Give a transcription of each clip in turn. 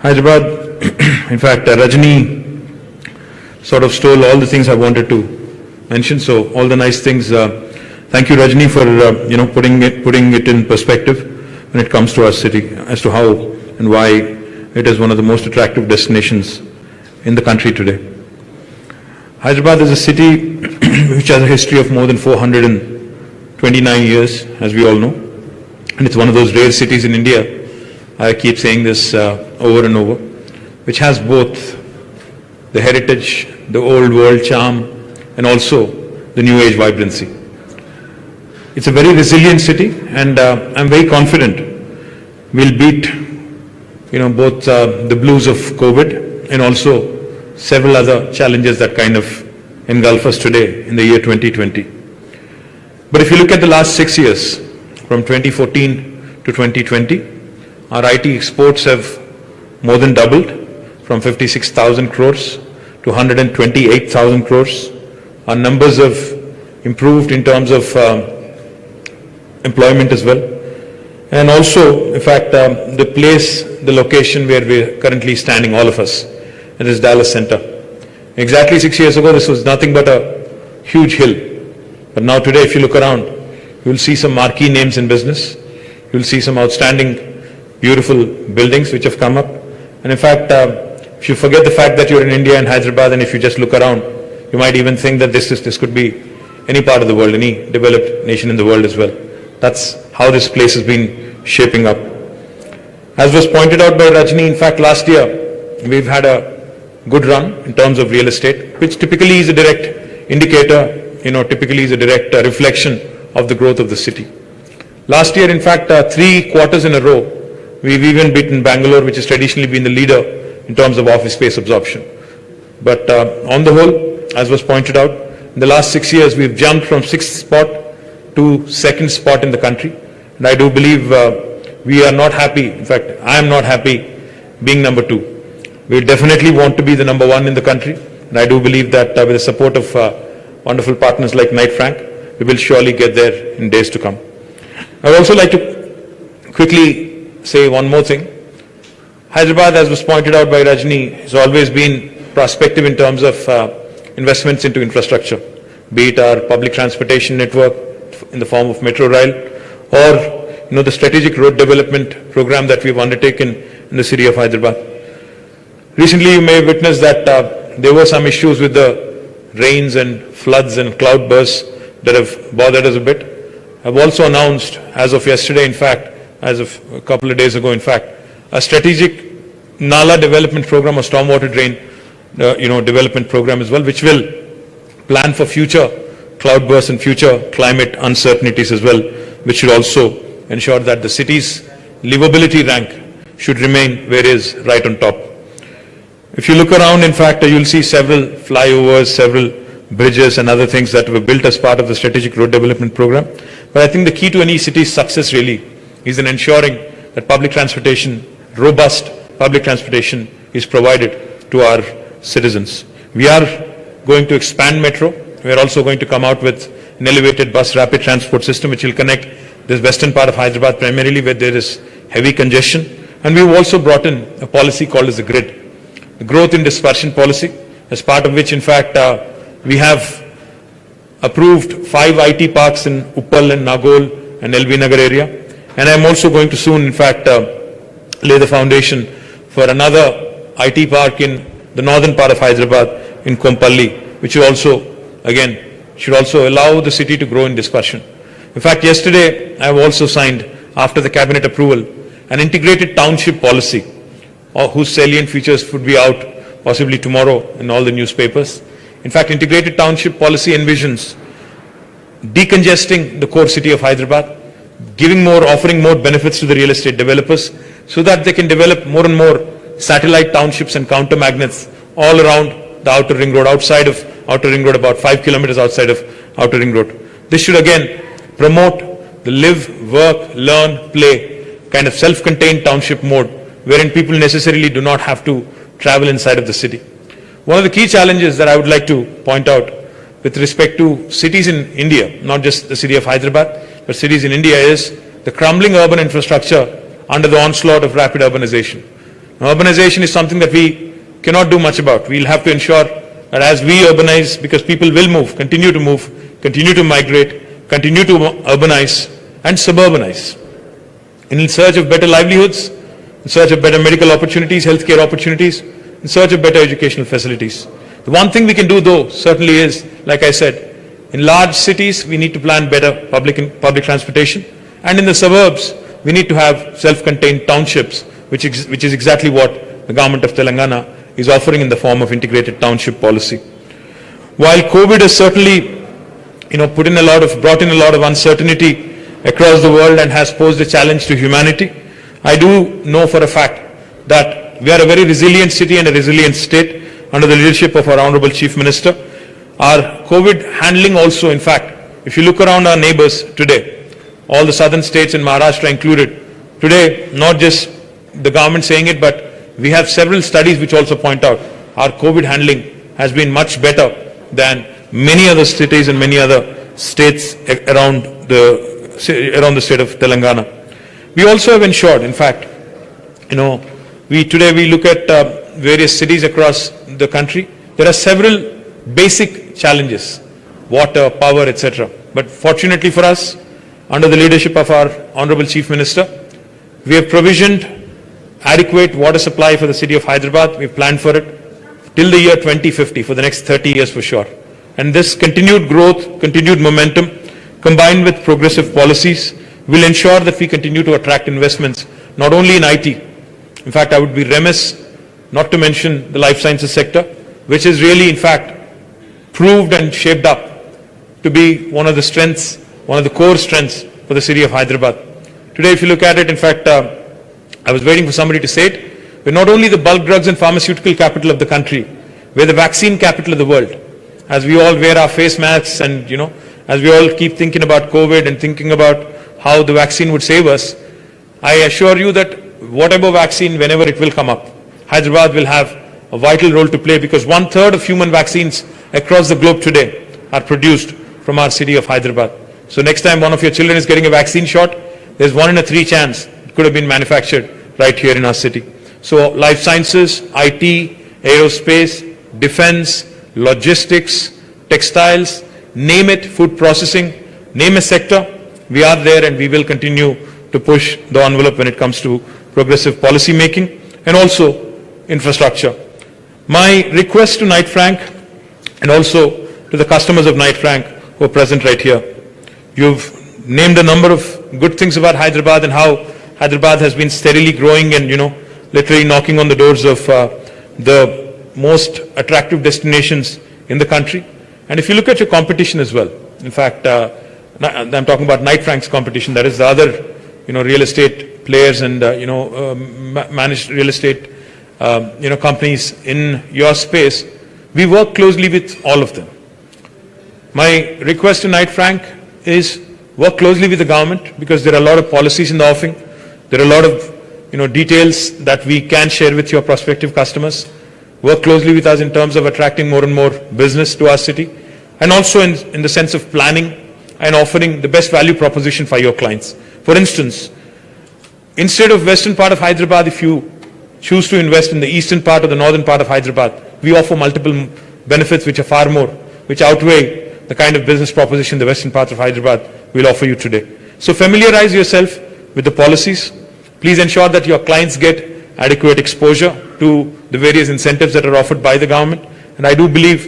Hyderabad, in fact, Rajni sort of stole all the things I wanted to mention. So all the nice things. Thank you, Rajni, for putting it in perspective when it comes to our city as to how and why it is one of the most attractive destinations in the country today. Hyderabad is a city which has a history of more than 429 years, as we all know, and it's one of those rare cities in India. I keep saying this over and over, which has both the heritage, the old world charm, and also the new age vibrancy. It's a very resilient city, and I'm very confident we'll beat, both the blues of COVID and also several other challenges that kind of engulf us today in the year 2020. But if you look at the last 6 years, from 2014 to 2020, our IT exports have more than doubled from 56,000 crores to 128,000 crores. Our numbers have improved in terms of employment as well. And also, in fact, the location where we're currently standing, all of us, it is Dallas Center. Exactly 6 years ago, this was nothing but a huge hill. But now today, if you look around, you'll see some marquee names in business. You'll see some outstanding, beautiful buildings which have come up. And in fact, if you forget the fact that you're in India and Hyderabad, and if you just look around, you might even think that this could be any part of the world, any developed nation in the world as well. That's how this place has been shaping up. As was pointed out by Rajni, in fact, last year, we've had a good run in terms of real estate, which typically is a direct indicator, typically is a direct reflection of the growth of the city. Last year, in fact, 3 quarters in a row, we've even beaten Bangalore, which has traditionally been the leader in terms of office space absorption. But on the whole, as was pointed out, in the last 6 years, we've jumped from 6th spot to 2nd spot in the country. And I do believe we are not happy. In fact, I am not happy being number 2. We definitely want to be the number 1 in the country. And I do believe that with the support of wonderful partners like Knight Frank, we will surely get there in days to come. I would also like to quickly say one more thing. Hyderabad, as was pointed out by Rajni, has always been prospective in terms of investments into infrastructure, be it our public transportation network in the form of Metro Rail, or the strategic road development program that we've undertaken in the city of Hyderabad. Recently, you may have witnessed that there were some issues with the rains and floods and cloud bursts that have bothered us a bit. I've also announced, as of yesterday, in fact, as of a couple of days ago, in fact, a strategic Nala development program, a stormwater drain, development program as well, which will plan for future cloudbursts and future climate uncertainties as well, which should also ensure that the city's livability rank should remain where it is, right on top. If you look around, in fact, you'll see several flyovers, several bridges and other things that were built as part of the strategic road development program. But I think the key to any city's success really is in ensuring that public transportation, robust public transportation, is provided to our citizens. We are going to expand Metro. We are also going to come out with an elevated bus rapid transport system which will connect this western part of Hyderabad primarily where there is heavy congestion. And we've also brought in a policy called as the GRID, the Growth in Dispersion Policy, as part of which, in fact, we have approved 5 IT parks in Uppal and Nagol and LB Nagar area. And I'm also going to soon, in fact, lay the foundation for another IT park in the northern part of Hyderabad in Kompalli, which will also, again, should also allow the city to grow in dispersion. In fact, yesterday, I have also signed, after the cabinet approval, an integrated township policy, whose salient features would be out possibly tomorrow in all the newspapers. In fact, integrated township policy envisions decongesting the core city of Hyderabad, offering more benefits to the real estate developers so that they can develop more and more satellite townships and counter magnets all around the outer ring road, outside of outer ring road, about 5 kilometers outside of outer ring road. This should again promote the live, work, learn, play kind of self-contained township mode wherein people necessarily do not have to travel inside of the city. One of the key challenges that I would like to point out with respect to cities in India, not just the city of Hyderabad, but cities in India, is the crumbling urban infrastructure under the onslaught of rapid urbanization. Urbanization is something that we cannot do much about. We'll have to ensure that as we urbanize, because people will move, continue to migrate, continue to urbanize and suburbanize. In search of better livelihoods, in search of better medical opportunities, healthcare opportunities, in search of better educational facilities. The one thing we can do though certainly is, like I said, in large cities we need to plan better public transportation, and in the suburbs we need to have self-contained townships, which is exactly what the government of Telangana is offering in the form of integrated township policy. While COVID has certainly brought in a lot of uncertainty across the world and has posed a challenge to humanity, I do know for a fact that we are a very resilient city and a resilient state under the leadership of our Honorable Chief Minister. Our COVID handling also, in fact, if you look around our neighbors today, all the southern states and Maharashtra included, today, not just the government saying it, but we have several studies which also point out our COVID handling has been much better than many other cities and many other states around the state of Telangana. We also have ensured, in fact, we look at various cities across the country. There are several basic challenges, water, power, etc. But fortunately for us, under the leadership of our Honorable Chief Minister, we have provisioned adequate water supply for the city of Hyderabad. We have planned for it till the year 2050, for the next 30 years for sure. And this continued growth, continued momentum, combined with progressive policies, will ensure that we continue to attract investments, not only in IT. In fact, I would be remiss not to mention the life sciences sector, which is really, in fact, proved and shaped up to be one of the core strengths for the city of Hyderabad. Today, if you look at it, in fact, I was waiting for somebody to say it, we're not only the bulk drugs and pharmaceutical capital of the country, we're the vaccine capital of the world. As we all wear our face masks and, as we all keep thinking about COVID and thinking about how the vaccine would save us, I assure you that whatever vaccine, whenever it will come up, Hyderabad will have a vital role to play, because 1/3 of human vaccines across the globe today are produced from our city of Hyderabad. So next time one of your children is getting a vaccine shot, there's 1 in 3 chance it could have been manufactured right here in our city. So life sciences, IT, aerospace, defense, logistics, textiles, name it, food processing, name a sector, we are there, and we will continue to push the envelope when it comes to progressive policy making and also infrastructure. My request to Knight Frank and also to the customers of Knight Frank who are present right here, you've named a number of good things about Hyderabad and how Hyderabad has been steadily growing and, literally knocking on the doors of the most attractive destinations in the country. And if you look at your competition as well, in fact, I'm talking about Knight Frank's competition, that is the other, real estate players and, managed real estate, companies in your space, we work closely with all of them. My request to Knight Frank is work closely with the government, because there are a lot of policies in the offing. There are a lot of, details that we can share with your prospective customers. Work closely with us in terms of attracting more and more business to our city, and also in the sense of planning and offering the best value proposition for your clients. For instance, instead of western part of Hyderabad, if you choose to invest in the eastern part or the northern part of Hyderabad, we offer multiple benefits which are far more, which outweigh the kind of business proposition the western part of Hyderabad will offer you today. So familiarize yourself with the policies. Please ensure that your clients get adequate exposure to the various incentives that are offered by the government. And I do believe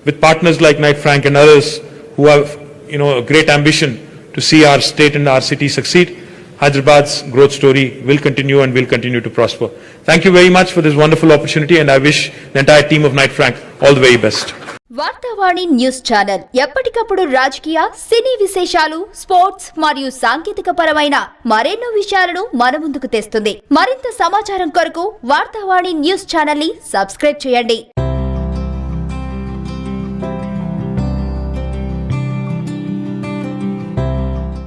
with partners like Knight Frank and others who have, a great ambition to see our state and our city succeed, Hyderabad's growth story will continue and will continue to prosper. Thank you very much for this wonderful opportunity, and I wish the entire team of Knight Frank all the very best. Vartavani news channel ఎప్పటికప్పుడు రాజకీయ, సినీ విశేషాలు, sports మరియు సాంకేతిక పరమైన మరెన్నో విషయాలను మన ముందుకు తెస్తుంది. మరింత సమాచారం కొరకు వార్తావాణి న్యూస్ ఛానల్ ని సబ్స్క్రైబ్ చేయండి.